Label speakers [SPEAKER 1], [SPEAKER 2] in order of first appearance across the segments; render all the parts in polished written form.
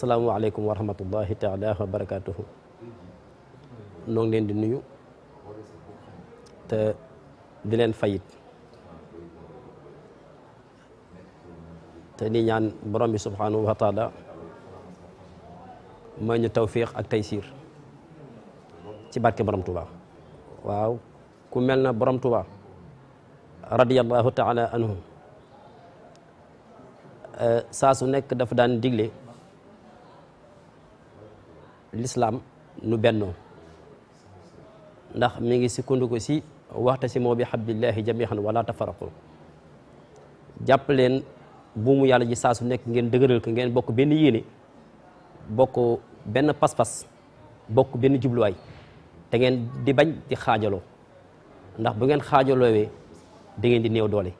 [SPEAKER 1] asalaamualeykum wa rahmatullahi taala wa barakatuhu. noo ngi leen di nuyu te di leen fayit te di ñaan borom bi subhanahu wa taala may ñu tawfiq ak taysiir ci barke borom Tuuba. waaw ku mel na borom Tuuba radiyallahu taala anhu saa su nekk dafa daan digle l'islam nu bennoo, ndax mi ngi sukkandiku si waxtasimoo bi hablillahi jamii'an wala tafarraqu. jàpp leen buumu yàlla ji saa su nekk ngeen dëgëral ko, ngeen bokk benn yéene, bokk benn pas-pas, bokk benn jubluwaay, te ngeen di bañ di xaajaloo, ndax bu ngeen xaajaloowee da ngeen di néew doole.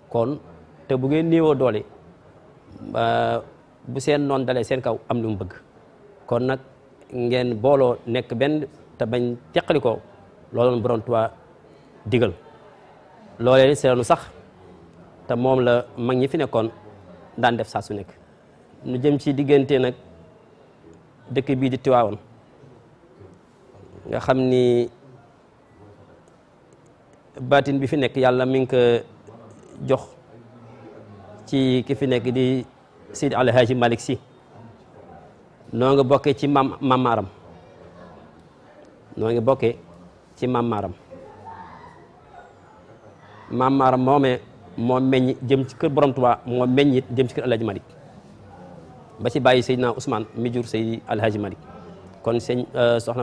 [SPEAKER 1] kon te bu ngeen néewoo doole bu seen noon dalee seen kaw am lu mu bëgg. kon nag ngeen booloo nekk benn te bañ teqali ko, loolu borom Tuubaa digal loolee seenu sax te moom la mag ñi fi nekkoon daan def saa su nekk. nu jëm ci diggante nag dëkk bii di Tiwaawan nga xam ni baatin bi fi nekk yàlla mi ngi ko jox ci ki fi nekk di Seydi Alhaaji Malick Sy. noo ngi bokkee ci mamaaram noo ngi bokkee ci mamaaram moomee moo meññ jëm ci kër borom Tuubaa, moo meññit jëm ci kër Alhaaji Malick ba ci bàyyi Seydina Ousmane mi jur Seydi Alhaaji Malick. kon sëñ soxna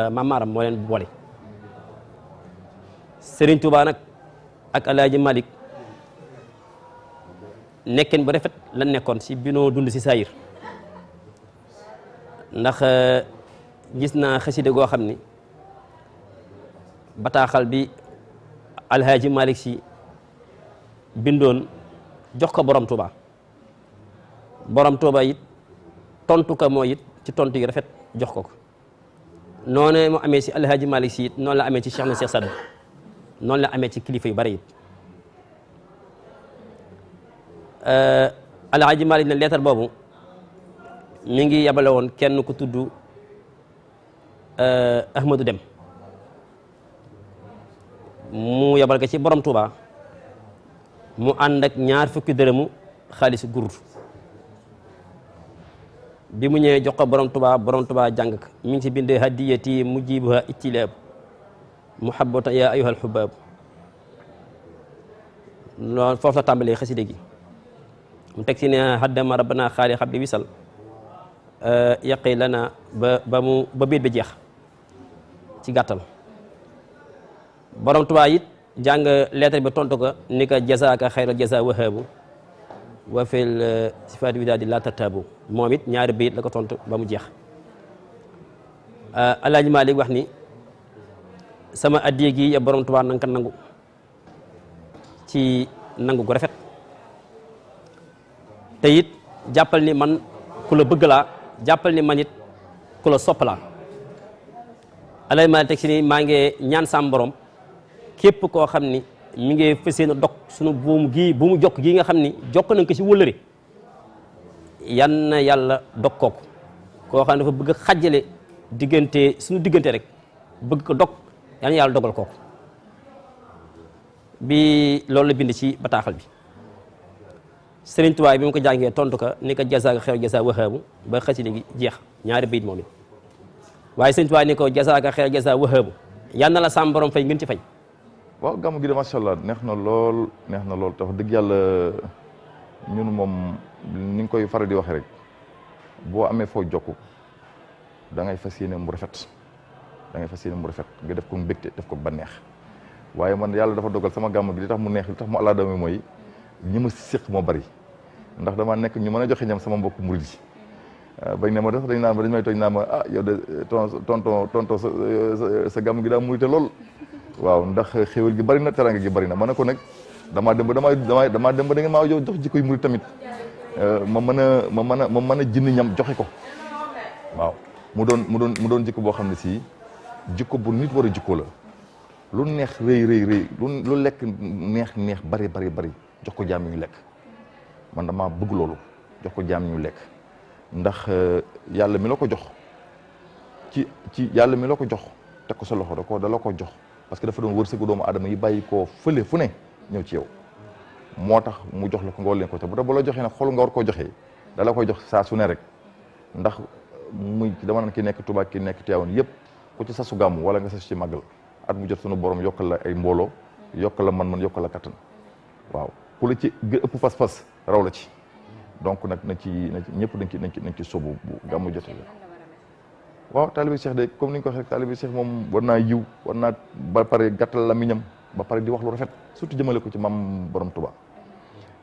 [SPEAKER 1] mamaaram moo leen boole. Serigne Touba nag ak Alhaaji Malick nekkeen bu rafet lan nekkoon si binoo dund si saayir, ndax gis naa xasida goo xam ni bataaxal bi Alhaaji Malick Sy bindoon jox ko borom Touba. borom Touba it tontu ko moo it ci tontu yi rafet jox ko. noonu mu amee si Alhaaji Malick Sy it noonu la amee ci Cheikh na Cheikh Sadou, noonu la amee ci kilifa yu bari it. Alhaaji Malick ne leetar boobu mi ngi yabale woon kenn ku tudd Ahmadou Dem, mu yabal ko ci borom Touba, mu ànd ak 20 dërëmu xaalisu gurur. bi mu ñëwee jox ko borom Touba jàng ko mi ngi ci bind hadiyati mujibuha ittilaab muhabbata ya ayyuhal hubbab. loolu foofu la tàmbalee xasida gi. mu teg ci ne haddama rabbana xaali xabli wisal yaqi lana ba biit bi jeex ci gàttal. borom Tuubaa it jàng lettre bi tontu ko ni ko jazaaka xayral jaza wahabu wa fil sifaati widaadi la tartabu. moom it 2 bayit la ko tontu ba mu jeex. Alhaaji Malick wax ni sama addiya gi ya borom Tuubaa nanga ko nangu ci nangu gu rafet, te it jàppal ni man ku la bëgg laa, jàppal ni man it ku la sopp laa. Alhaaji Malick teg si ni maa ngi ñaan sam borom képp koo xam ni mi ngi fas yéene dog sunu buumu jokk gii nga xam ni jokk nañ ko si wëllëre, yan na yàlla dog kooku. koo xam ne dafa bëgg xajjale diggante suñu diggante rek bëgg ko dog, yan na yàlla dogal kooku. bi loolu la bind ci bataaxal bi. Sëriñ Tuubaa bi mu ko jàngee tontu ko ni ko jazaaka xeer jaza wahabu ba xasida gi jeex 2 bayit moom it. waaye Sëriñ Tuubaa ni ko jazaaka xeer jaza wahabu yan na la sam borom fay ngeen ci fay.
[SPEAKER 2] waaw gàmmu gi de macha allah neex na lool te wax dëgg yàlla ñun moom ni nga koy faral di waxee rek boo amee foo jokku da ngay fas yéene mu rafet nga def ko mbégte def ko banneex. waaye man yàlla dafa dogal sama gàmmu gi li tax mu neex li tax mu àllaa dame mooy ñi ma séq moo bari, ndax dama nekk ñu mën a joxe ñam sama mbokk murid yi. bañ ne ma def dañ may tooñ naan ma yow de tonton sa gàmmu gi daa murite lool. waaw ndax xéwal gi bari na teranga gi bari na ma ne ko nag damaa dem ba da ngeen maa jox jikkoy murid tamit ma mën a jënd ñam joxe ko. waaw mu doon jikko boo xam ne si jikko bu nit war a jikko la. lu neex rëy lu lekk neex bari jox ko jaam ñu lekk man dama bëgg loolu jox ko jaam ñu lekk. ndax yàlla mi la ko jox ci yàlla mi la ko jox teg ko sa loxo da la ko jox parce que dafa doon wërsëgu doomu aadama yi bàyyi koo fële fu ne ñëw ci yow moo tax mu jox la ko nga war leen ko te bu la joxee nag xol nga war koo joxee da la koy jox saa su ne rek ndax muy dama naan ki nekk Touba ki nekk Tivaouane yëpp ku ci sasu gàmmu wala nga sasu ci màggal at mu jot sunu borom yokkal la ay mbooloo yokkal la man-man yokkal la kattan waaw ku la ci ëpp pas-pas raw la ci donc nag na ci ñëpp nañ ci sobu bu gàmmu jotee waaw taalibe Cheikh de comme ni ñu ko waxee rek taalibe Cheikh moom war naa yiw war naa ba pare gàttal lamiñam ba pare di wax lu rafet surtout jëmale ko ci maam borom Touba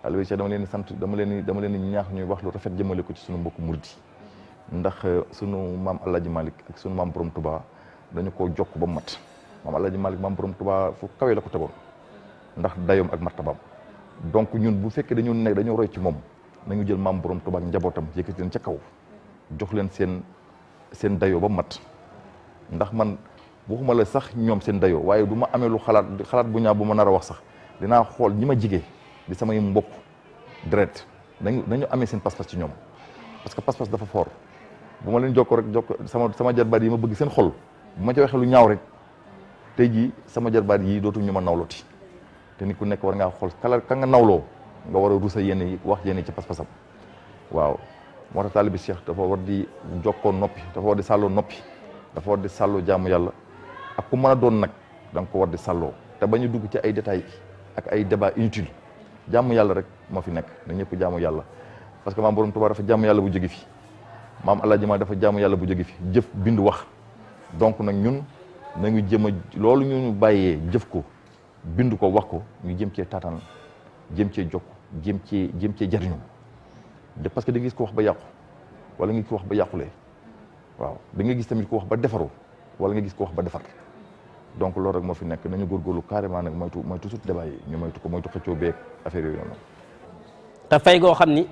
[SPEAKER 2] taalibe Cheikh dama leen di sant dama leen di ñaax ñuy wax lu rafet jëmale ko ci sunu mbokku murid ndax sunu maam El Hadj Malick ak sunu maam borom Touba dañu koo jokk ba mu mat maam El Hadj Malick maam borom Touba fu kawe la ko tegoon ndax dayoom ak martabaam donc ñun bu fekkee dañoo roy ci moom nañu jël maam borom Touba ak njabootam yëkkati leen ca kaw jox leen seen dayoo ba mat ndax man waxuma la sax ñoom seen dayoo waaye du ma amee lu xalaat bu ñaaw bu ma nar a wax sax dinaa xool ñi ma jigee di samay mbokk direct nañu amee seen pas-pas ci ñoom parce que pas-pas dafa fort bu ma leen jokko sama jarbaat yi ma bëgg seen xol bu ma ci waxee lu ñaaw rek tey jii sama jarbaat yi dootu ñu ma nawlooti te nit ku nekk war ngaa xool ka nga nawloo nga war a rusa yenn yi wax yenn yi ci pas-pasam waaw moo tax taalibi Cheikh dafa war di jokkoo noppi dafa war di sàlloo noppi dafa war di sàlloo jaamu yàlla ak ku mën a doon nag da nga ko war di sàlloo te bañu dugg ci ay détails ak ay débat inutile jaamu yàlla rek moo fi nekk na ñëpp jaamu yàlla parce que maam borom Tuubaa dafa jaamu yàlla bu jóge fi maam Alaaji Maalik dafa jaamu yàlla bu jóge fi jëf bind wax donc nag ñun nañu jëm a loolu ñu bàyyee jëf ko bind ko wax ko ñu jëm cee taataan jëm cee jokk jëm cee jariñu de parce que da nga gis ko wax ba yàqu wala nga gis ko wax ba yàqulee waaw da nga gis tamit ko wax ba defaru wala nga gis ko wax ba defar donc loolu rek moo fi nekk nañu góorgóorlu carrément nag moytu surtout débat yi ñu moytu xëccoo beeg affaire yooyu noonu.
[SPEAKER 1] te fay goo xam ni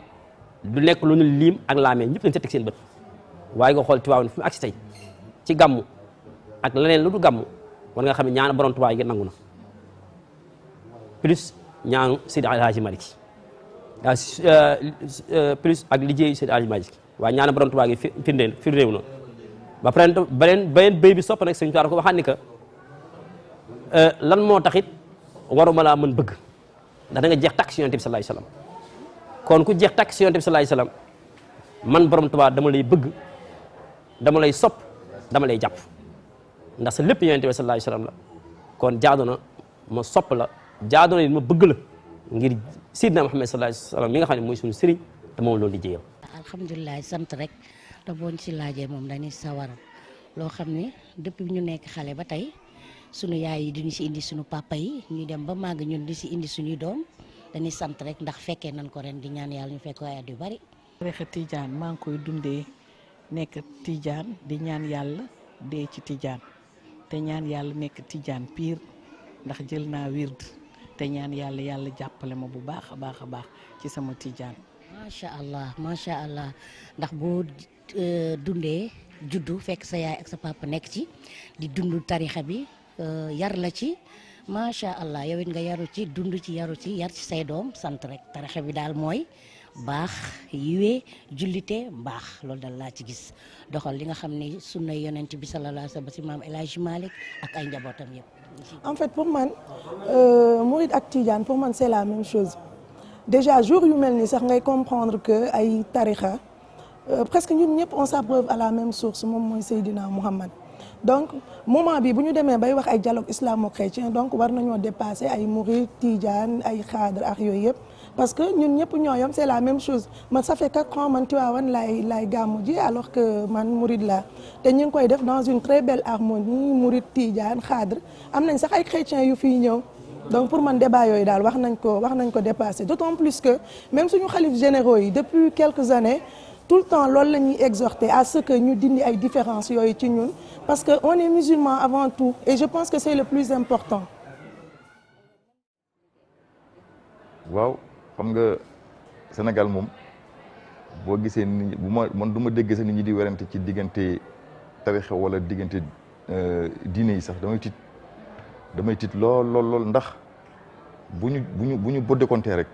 [SPEAKER 1] du nekk lu ñu liim ak laamee ñëpp dañ ca teg seen bët waaye nga xool Tiwaawan fi mu agsi tey ci gàmmu ak leneen lu du gàmmu war nga xam ne ñaan borom Tuubaa yi nangu na plus ñaanu Seydi El Hadji Malick plus ak liggéeyu Seydi El Hadji Malick waaye ñaan borom Tuubaa gi firndéew na ba pare beneen béy bi sopp nag Sëñ Tuubaa ko waxaat ni que lan moo taxit waruma laa mën bëgg ndax da nga jeex tàkk si Yonent bi sallallahu alayhi wasallam kon ku jeex tàkk si Yonent bi sallallahu alayhi wasallam man borom Tuubaa dama lay bëgg dama lay sopp dama lay jàpp ndax sa lépp Yonent bi sallallahu alayhi wasallam la kon jaadu na ma sopp la jaadu na ma bëgg la ngir Seydina Muhammad sallallahu alayhi wasallam mi nga xam ne mooy suñu sëriñ te moom loolu liggéeyam.
[SPEAKER 3] alhamdulilah sant rek te boo ñu si laajee moom dañuy sawar loo xam ne depuis ñu nekk xale ba tey sunu yaay yi duñu si indi sunu papa yi ñu dem ba màgg ñun di si indi suñuy doom dañuy sant rek ndax fekkee nañ ko ren di ñaan yàlla ñu fekk ay at yu bari.
[SPEAKER 4] tarixa Tijaan maa ngi koy dundee nekk Tijaan di ñaan yàlla dee ci Tijaan te ñaan yàlla nekk Tijaan pire ndax jël naa wird te ñaan yàlla jàppale ma bu baax a baax ci sama Tijaan. macha allah ndax boo dundee juddu fekk sa yaay ak sa papa nekk ci di dund tarixa bi yar la ci macha allah yow it nga yaru ci dund ci yaru ci yar ci say doom sant rek tarixa bi daal mooy baax yiwee jullite mbaax loolu daal laa ci gis doxal li nga xam ne sunna yonent bi sallallahu alayhi wa sallam si maam El Hadji Malick ak ay njabootam yëpp.
[SPEAKER 5] en fait pour man Mouride ak Tidiane pour man c'est la même chose déjà jour yu mel ni sax ngay comprendre que ay tarixa presque ñun ñëpp on s'abreuve à la même source moom mooy Seydina Muhammad donc moment bi bu ñu demee bay wax ay dialogue islamo-chrétien donc war nañoo dépasser ay Mouride Tidiane ay Khadre ak yooyu yëpp parce que ñun ñëpp ñoo yam c'est la même chose man ça fait 4 ans man Tivaouane laay gàmmu ji alors que man Mouride la te ñu ngi koy def dans une très belle harmonie Mouride Tidiane Khadre am nañ sax ay chrétiens yu fiy ñëw donc pour man débat yooyu daal wax nañ ko dépasser d'autant plus que même suñu xalif généraux yi depuis quelques années tout le temps loolu la ñuy exhorter à ce que ñu dindi ay différences yooyu ci ñun parce que on est musulman avant tout et je pense que c'est le plus important.
[SPEAKER 2] waaw xam nga Sénégal moom boo gisee nit ñi man du ma dégg sax nit ñi di werante ci diggante tarixa wala diggante diine yi sax damay tiit lool ndax bu ñu boddekontee rek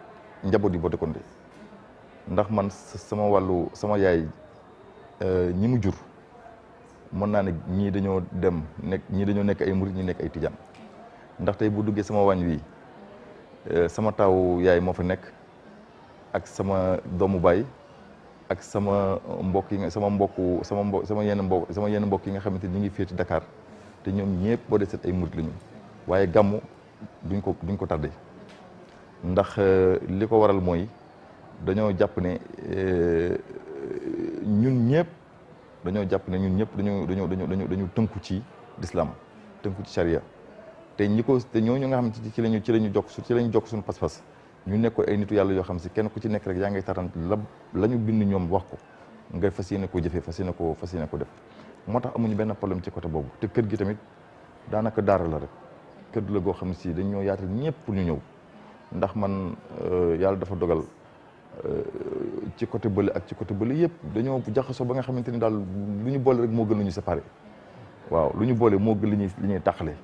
[SPEAKER 2] njaboot yi boddekonte ndax man sama yaay ñi mu jur mën naa ne ñii dañoo dem ñii dañoo nekk ay murit ñi nekk ay tijaan ndax tey bu duggee sama waañ wi sama taaw yaay moo fa nekk ak sama doomu baay ak sama mbokk yi nga sama yenn mbokk yi nga xamante ni ñu ngi féeti Dakar te ñoom ñëpp boo desee ay murit lañu waaye gàmmu duñ ko tardé ndax li ko waral mooy dañoo jàpp ne ñun ñëpp dañu tënku ci l'islam tënku ci charia te ñooñu nga xam ci lañu jokk suñu pas-pas ñu nekk ay nitu yàlla yoo xam si kenn ku ci nekk rek yaa ngay tarant la ñu bind ñoom wax ko nga fas yéene koo jëfee fas yéene ko def moo tax amuñu benn problème ci côté boobu te kër gi tamit daanaka daara la rek kër la goo xam ne si dañ ñoo yaatal ñëpp pour ñu ñëw ndax man yàlla dafa dogal ci côté bële ak ci côté bële yëpp dañoo jaxasoo ba nga xamante ni daal lu ñu boole rek moo gën lu ñu séparé waaw lu ñu boole moo gën li ñuy tàqale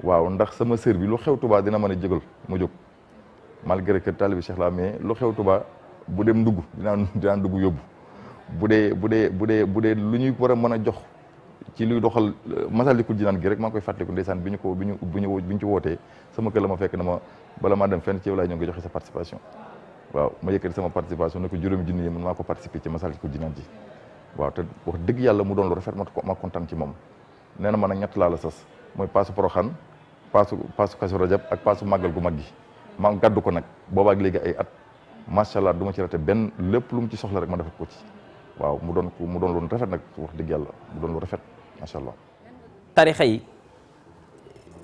[SPEAKER 2] waaw ndax sama sœur bi lu xew Touba dina mën a jógal ma jóg malgré que taalibi Cheikh la mais lu xew Touba bu dem ndugg dinaa ndugg yóbbu bu dee lu ñuy war a mën a jox ci luy doxal Masaalikul Jinaan gi rek maa ngi koy fàttaliku ndeysaan bi ñu ci wootee sama kër la ma fekk na ma bala maa dem fenn ci yow laay ñëw nga joxe sa participation waaw ma yëkkati sama participation ne ko juróomi junni yi man maa ko participé ci Masaalikul Jinaan ji waaw te wax dëgg yàlla mu doon lu rafet ma kontaan ci moom nee na ma nag ñett laa la sas mooy paasu Poroxaan paasu Kazu Rajab ak paasu màggal gu mag gi ma gàddu ko nag boobaak léegi ay at macha allah du ma ci rate benn lépp lu mu ci soxla rek ma defal ko ci waaw mu doon lu rafet nag wax dëgg yàlla mu doon lu rafet macha allah.
[SPEAKER 1] tarixa yi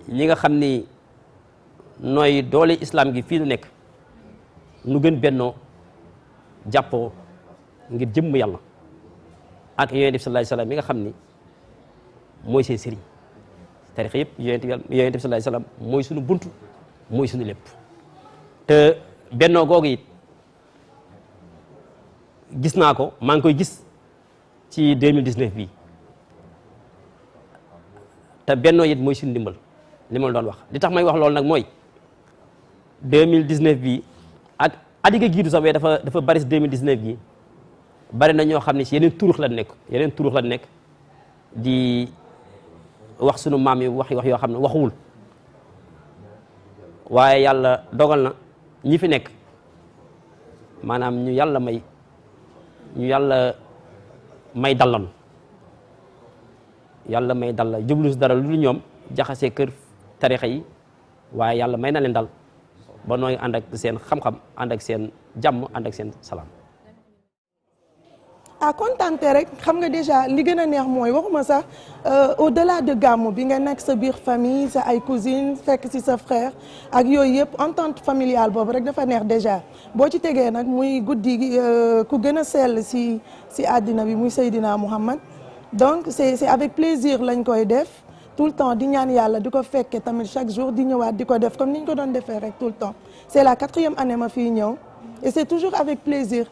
[SPEAKER 1] ñi nga xam ni nooy doole islam gi fii nu nekk nu gën bennoo jàppoo ngir jëmm yàlla ak yonent bi sallallahu alayhi wasallam mi nga xam ni mooy seen sëriñ tarixa yëpp yonent bi sallallahu alayhi wasallam mooy suñu buntu mooy suñu lépp te bennoo googu it gis naa ko maa ngi koy gis ci 2019 bii te bennoo it mooy suñu ndimbal li ma doon wax li tax may wax loolu nag mooy 2019 bii ak at yi nga jiitu sax dafa bari si 2019 bii bari na ñoo xam ne si yeneen turux la nekk di wax sunu maam yi wax yoo xam ne waxuwul waaye yàlla dogal na ñi fi nekk maanaam ñu yàlla may dallan yàlla may dal jublu si dara lu ñoom jaxasee kër tarixa yi waaye yàlla may na leen dal ba nooy ànd ak seen xam-xam ànd ak seen jàmm ànd ak seen salaam.
[SPEAKER 5] kontante rek xam nga déjà li gën a neex mooy waxuma sax au-delà de gàmmu bi nga nekk sa biir famille sa ay cousine fekk ci sa frère ak yooyu yëpp entente familiale boobu rek dafa neex déjà boo ci tegee nag muy guddi ku gën a sell ci àddina bi muy Seydina Muhammad donc c'est avec plaisir lañ koy def tout le temps di ñaan yàlla di ko fekke tamit chaque jour di ñëwaat di ko def comme ni ñu ko doon defee rek tout le temps c'est la 4e année ma fii ñëw et c'est toujours avec plaisir.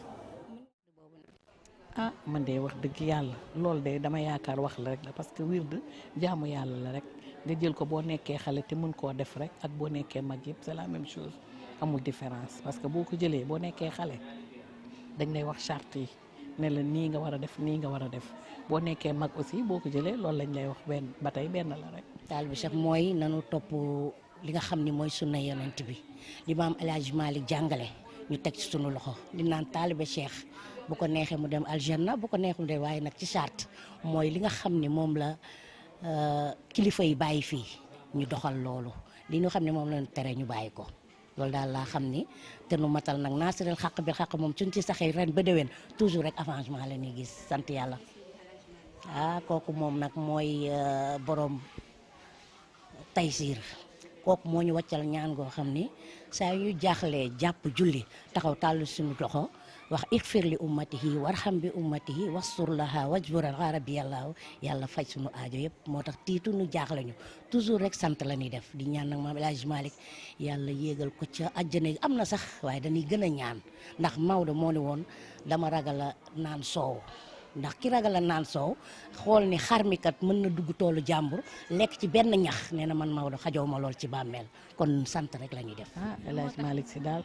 [SPEAKER 4] man de wax dëgg yàlla loolu de dama yaakaar wax la rek la parce que wird jaamu yàlla la rek nga jël ko boo nekkee xale te mën koo def rek ak boo nekkee mag yëpp c'est la même chose amul différence parce que boo ko jëlee boo nekkee xale dañ lay wax charte yi ne la nii nga war a def nii nga war a def boo nekkee mag aussi boo ko jëlee loolu lañ lay wax benn ba tey benn la rek.
[SPEAKER 3] taalibe Cheikh mooy nanu topp li nga xam ni mooy sunna yonent bi li maam El Hadj Malick jàngale ñu teg ci sunu loxo li naan taalibe Cheikh bu ko neexee mu dem aljanna bu ko neexul de waaye nag ci charte mooy li nga xam ni moom la kilifa yi bàyyi fii ñu doxal loolu li ñu xam ne moom la ñu tere ñu bàyyi ko loolu daal laa xam ni te nu matal nag naasiril xaq bi xaq moom suñ ci saxee ren ba déwén toujours rek avancement la ñuy gis sant yàlla kooku moom nag mooy borom Taysiir kooku moo ñu wàccal ñaan goo xam ni saa yu jaaxlee jàpp julli taxaw tàllu suñu loxo wax ixfir li ummatihi warham bi ummatihi wastur laha wajburan arabi yàlla faj suñu aajo yëpp moo tax tiitu nu jaaxle ñu toujours rek sant la ñuy def di ñaan nag maam El Hadj Malick yàlla yéegal ko ca àjjana am na sax waaye dañuy gën a ñaan ndax Maodo moo ne woon dama ragal a naan soow ndax ki ragal a naan soow xool ni xar mi kat mën na dugg toolu jàmbur lekk ci benn ñax nee na man Maodo xajoo ma lool ci bàmmeel kon sant rek la ñuy def.
[SPEAKER 4] El Hadj Malick Sy daal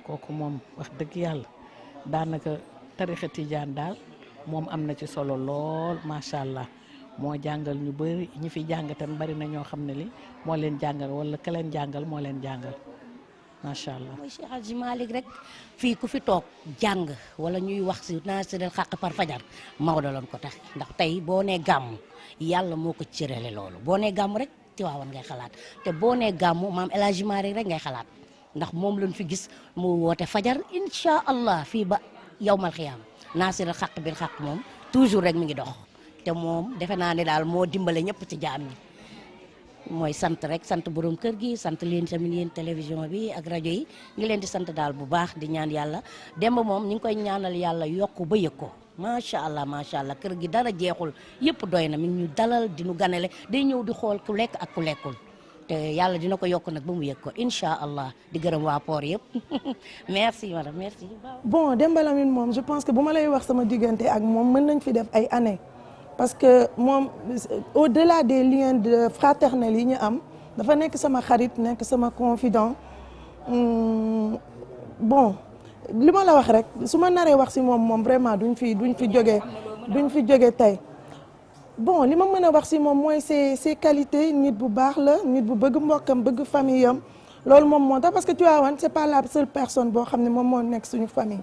[SPEAKER 4] kooku moom wax dëgg yàlla daanaka tarixa tijaan daal moom am na ci solo lool macha allah moo jàngal ñu bëri ñi fi jàng tam bari na ñoo xam ne li moo leen jàngal wala ka leen jàngal moo leen jàngal macha allah.
[SPEAKER 3] mooy Cheikh Hadji Malick rek fii ku fi toog jàng wala ñuy wax si naasiril xàq par fajar Maodo loon ko tax ndax tey boo nee gàmm yàlla moo ko cërale loolu boo nee gàmm rek Tiwaawan ngay xalaat te boo nee gàmm maam El Hadji Malick rek ngay xalaat ndax moom lañ fi gis mu woote fajar incha allah fii ba yawmal xiyaam naasiril xàq bil xàq moom toujours rek mi ngi dox te moom defe naa ne daal moo dimbale ñëpp ci jaam ñi. mooy sant rek sant borom kër gi sant leen tamit yéen télévision bi ak rajo yi ngi leen di sant daal bu baax di ñaan yàlla Demba moom ñu ngi koy ñaanal yàlla yokk ba yëg ko macha allah kër gi dara jeexul yëpp doy na mi ngi ñu dalal di ñu ganale day ñëw di xool ku lekk ak ku lekkul te yàlla dina ko yokk nag ba mu yëg ko incha allah di gërëm waa port yëpp merci madame merci.
[SPEAKER 5] bon Demba Lamine moom je pense que bu ma lay wax sama diggante ak moom mën nañ fi def ay années. parce que moom au-delà des liens de fraternels yi ñu am dafa nekk sama xarit nekk sama confident bon li ma la wax rek su ma naree wax si moom vraiment duñ fi jóge tey bon li ma mën a wax si moom mooy ses qualités nit bu baax la nit bu bëgg mbokkam bëgg famille am loolu moom moo tax parce que Tivaouane c'est pas la seule personne boo xam ne moom moo nekk suñu famille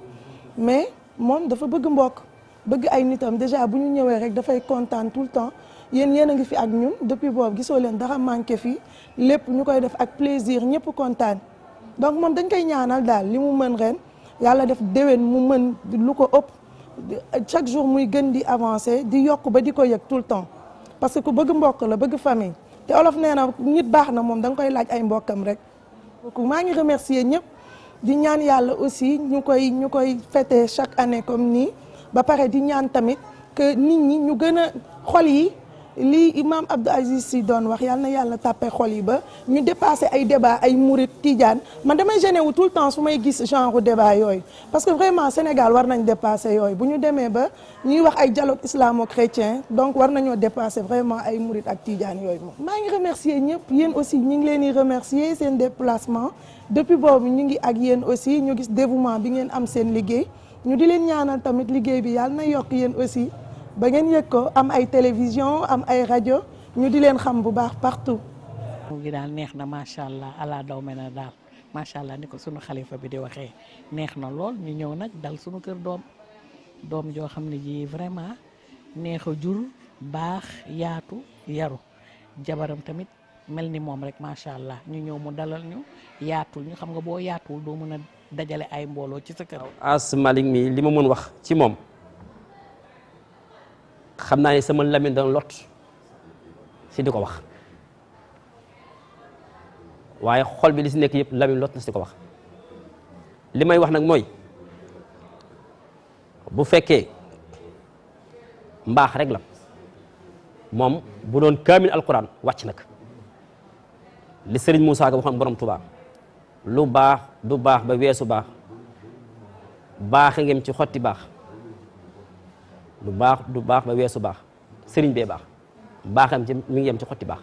[SPEAKER 5] mais moom dafa bëgg mbokk bëgg ay nitam déjà bu ñu ñëwee rek dafay kontaan tout le temps yéen a ngi fi ak ñun depuis boobu gisoo leen dara manqué fii lépp ñu koy def ak plaisir ñëpp kontaan donc moom dañ koy ñaanal daal li mu mën ren yàlla def déwén mu mën lu ko ëpp chaque jour muy gën di avancer di yokk ba di ko yëg tout le temps parce que ku bëgg mbokk la bëgg famille te olof nee na nit baax na moom da nga koy laaj ay mbokkam rek maa ngi remercier ñëpp di ñaan yàlla aussi ñu koy fêter chaque année comme nii ba pare di ñaan tamit que nit ñi ñu gën a xol yi lii imam Abdou Aziz Sy doon wax yal na yàlla tàppe xol yi ba ñu dépassé ay débat ay murit tijaan man damay gêné wu tout le temps su may gis genre débat yooyu parce que vraiment Sénégal war nañ dépassé yooyu bu ñu demee ba ñuy wax ay dialogue islamo-chrétien donc war nañoo dépassé vraiment ay murit ak tijaan yooyu moom maa ngi remercier ñëpp yéen aussi ñu ngi leen di remercier seen déplacement depuis boobu ñu ngi ak yéen aussi ñu gis dévouement bi ngeen am seen liggéey ñu di leen ñaanal tamit liggéey bi yàlla na yokk yéen aussi ba ngeen yëg ko am ay télévision am ay rajo ñu di leen xam bu baax partout.
[SPEAKER 4] mu ngi daal neex na macha allah ala daw me na daal macha allah ni ko sunu xalifa bi di waxee neex na lool ñu ñëw nag dal sunu kër doom joo xam ne ji vraiment neex a jur baax yaatu yaru jabaram tamit mel ni moom rek macha allah ñu ñëw mu dalal ñu yaatul ñu xam nga boo yaatuwul doo mën a dajale ay mbooloo ci sa kër.
[SPEAKER 1] As Malick mi li ma mën wax ci moom xam naa ne sama Lamine dana lot si di ko wax waaye xol bi li si nekk yëpp Lamine lot na si ko wax li may wax nag mooy bu fekkee mbaax rek la moom bu doon kaamil alquran wàcc nag li Serigne Moussa Ka waxoon borom Tuubaa lu baax du baax ba weesu baax baaxe ngeen ci xotti baax lu baax du baax ba weesu baax sëriñ bee baax baaxam ci mi ngi yem ci xotti baax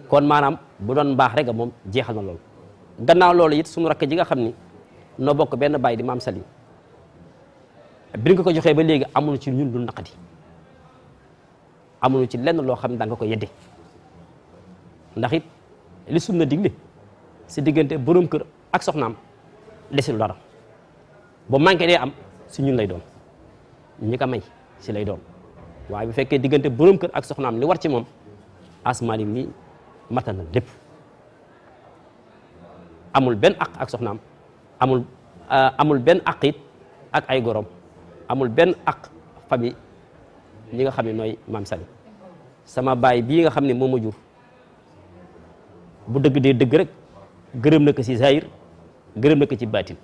[SPEAKER 1] kon maanaam bu doon baax rek moom jeexal na loolu gannaaw loolu it suñu rakk ji nga xam ni noo bokk benn baay di maam Sali bi nga ko joxee ba léegi amuñu ci ñun lu naqadi amuñu ci lenn loo xam ne da nga ko yedde ndax it li sunna digle si diggante borom kër ak soxnaam desul dara ba manqué dee am si ñun lay doon ñi ko may si lay doon waaye bu fekkee diggante borom kër ak soxnaam li war ci moom As Malick mi matal na lépp amul benn aq ak soxnaam amul benn aq it ak ay gorom amul benn aq famille ñi nga xam ne nooy maam Sali sama baay bii nga xam ne moom ma jur bu dëgg dee dëgg rek gërëm na ko ci zahir gërëm na ko ci baatin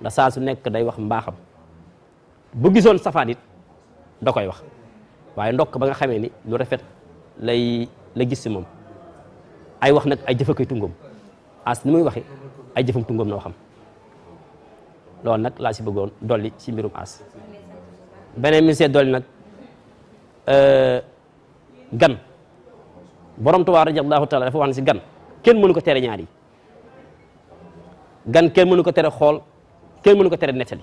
[SPEAKER 1] ndax saa su nekk day wax mbaaxam bu gisoon safaan it da koy wax waaye ndokk ba nga xamee ni lu rafet la gis ci moom ay wax nag ay jëfa koy tungoom As ni muy waxe ay jëfam tungoom na waxam loolu nag laa si bëggoon dolli ci mbirum As beneen mi see dolli nag gan borom Tuubaa radiyallaahu taala dafa wax ne si gan kenn mënu ko tere ñaar yi gan kenn mënu ko tere xool kenn mënu ko tere nettali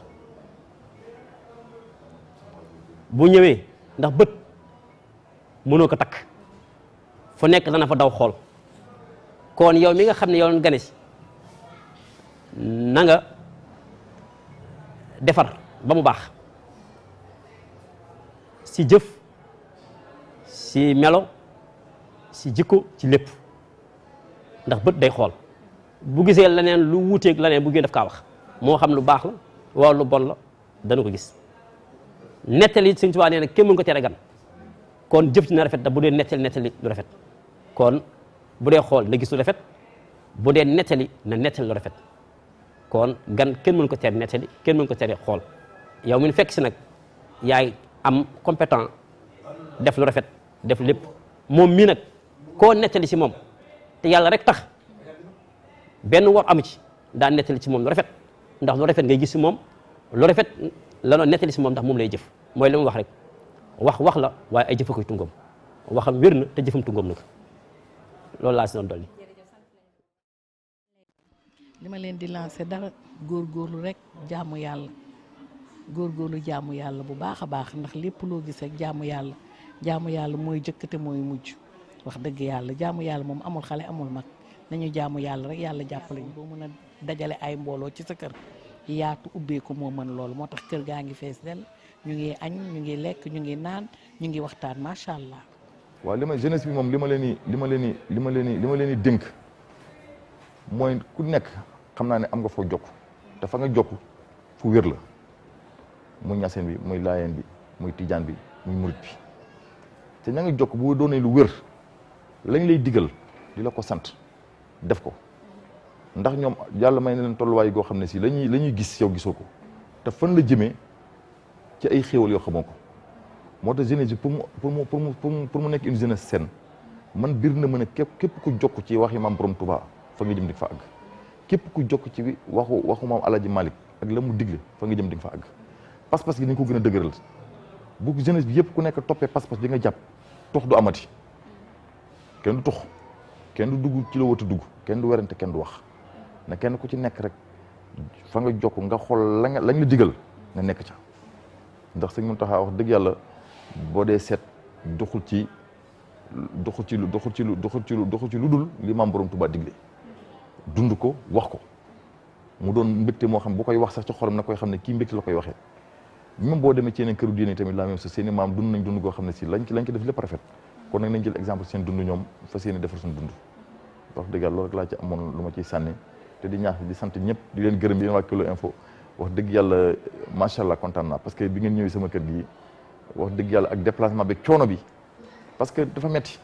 [SPEAKER 1] bu ñëwee ndax bët mënoo ko takk fu nekk dana fa daw xool kon yow mi nga xam ne yow gane si na nga defar ba mu baax si jëf si melo si jikko ci lépp ndax bët day xool bu gisee leneen lu wuuteeg leneen bu gën daf kaa wax moo xam lu baax la wala lu bon la dana ko gis nettali Sëñ Tuubaa nee na kenn mën ko tere gan kon jëf ci na rafet da bu dee nettali lu rafet kon bu dee xool na gis lu rafet bu dee nettali na nettali lu rafet kon gan kenn mën ko tere nettali kenn mën ko tere xool yow min fekk si nag yaay am compétent def lu rafet def lépp moom mii nag koo nettali si moom te yàlla rek tax benn war amu ci daa nettali ci moom lu rafet ndax lu rafet ngay gis si moom lu rafet la doon nettali si moom ndax moom lay jëf mooy li mu wax rek wax la waaye ay jëfa koy tungoom waxam wér na te jëfam tungoom nag loolu laa si doon dolli.
[SPEAKER 4] li ma leen di lancer dara góorgóorlu rek jaamu yàlla góorgóorlu jaamu yàlla bu baax a baax ndax lépp loo gis rek jaamu yàlla mooy jëkk te mooy mujj wax dëgg yàlla jaamu yàlla moom amul xale amul mag nañu jaamu yàlla rek yàlla jàppale ñu boo mën a dajale ay mbooloo ci sa kër yaatu ubbeeku moo mën loolu moo tax kër gaa ngi fees del ñu ngi añ ñu ngi lekk ñu ngi naan ñu ngi waxtaan macha allah.
[SPEAKER 2] waaw li ma jeunesse bi moom li ma leen di dénk mooy ku nekk xam naa ne am nga foo jokk te fa nga jokk fu wér la muy ñaseen bi muy laayeen bi muy tijaan bi muy murit bi te ña nga jokk bu doonee lu wér lañ lay digal di la ko sant def ko ndax ñoom yàlla may na leen tolluwaay goo xam ne si la ñuy gis yow gisoo ko te fan la jëmee ci ay xéewal yoo xamoo ko moo tax jeunesse bi pour mu nekk une jeunesse saine man biir na mën a képp ku jokk ci waxi maam borom Touba fa nga jëm di fa àgg képp ku jokk ci waxu maam Alaaji Malick ak la mu digle fa nga jëm di fa àgg pas-pas gi dañ ko gën a dëgëral bu jeunesse bi yëpp ku nekk toppee pas-pas bi nga jàpp tux du amati kenn du tux kenn du dugg ci la wata dugg kenn du werante kenn du wax na kenn ku ci nekk rek fa nga jokk nga xool lañ la digal nga nekk ca ndax sëñ Mountakha wax dëgg yàlla boo dee seet doxul ci lu dul li maam borom Touba digle dund ko wax ko mu doon mbégte moo xam bu koy wax sax ci xolam na koy xam ne kii mbégte la koy waxee même boo demee ci yeneen këru diine tamit la même chose seen i maam dund nañ dund goo xam ne si lañ ko def lépp rafet kon nag nañ jël exemple seen dund ñoom fas yéene defar suñu dund wax dëgg yàlla loolu rek laa ci amoon lu ma ciy sànni te di ñaax di sant ñëpp di leen gërëm yéen waa Kelo Info wax dëgg yàlla macha allah kontaan naa parce que bi ngeen ñëwee sama kër gi wax dëgg yàlla ak déplacement beeg coono bi parce que dafa metti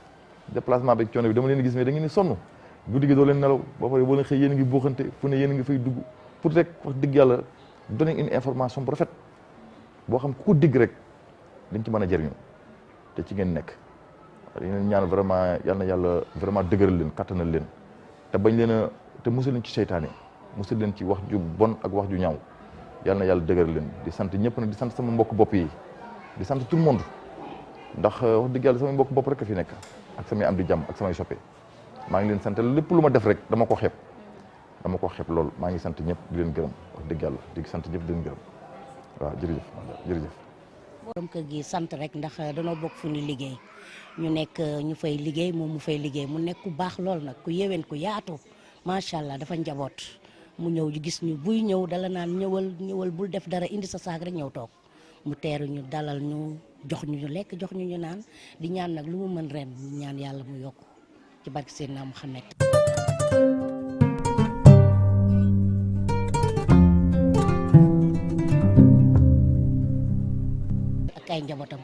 [SPEAKER 2] déplacement beeg coono bi dama leen gis mais da ngeen di sonn guddi gi doo leen nelaw ba pare boo leen xëy yéen a ngi buuxante fu ne yéen a ngi fay dugg pour rek wax dëgg yàlla donner une information bu rafet boo xam ku ko dégg rek dañ ci mën a jëriñu te ci ngeen nekk yeneen ñaan vraiment yal na yàlla vraiment dëgëral leen kattanal leen te bañ leen a te musal leen ci seytaane musal leen ci wax ju bon ak wax ju ñaaw yal na yàlla dëgëral leen di sant ñëpp nag di sant sama mbokk bopp yi di sant tout le monde ndax wax dëgg yàlla samay mbokk bopp rek a fi nekk ak samay am di jàmm ak samay soppe maa ngi leen sant lépp lu ma def rek dama ko xeeb loolu maa ngi sant ñëpp di leen gërëm wax dëgg yàlla di sant ñëpp di leen gërëm waaw jërëjëf.
[SPEAKER 3] borom kër gi sant rek ndax danoo bokk fu ñu liggéey ñu nekk ñu fay liggéey moom mu fay liggéey mu nekk ku baax lool nag ku yéwén ku yaatu macha allah dafa njaboot mu ñëw gis ñu buy ñëw dala naan ñëwal bul def dara indi sa saak rek ñëw toog mu teeru ñu dalal ñu jox ñu lekk jox ñu naan di ñaan nag lu mu mën ren ñaan yàlla mu yokk ci barke Seydina Muhammad ak ay njabootam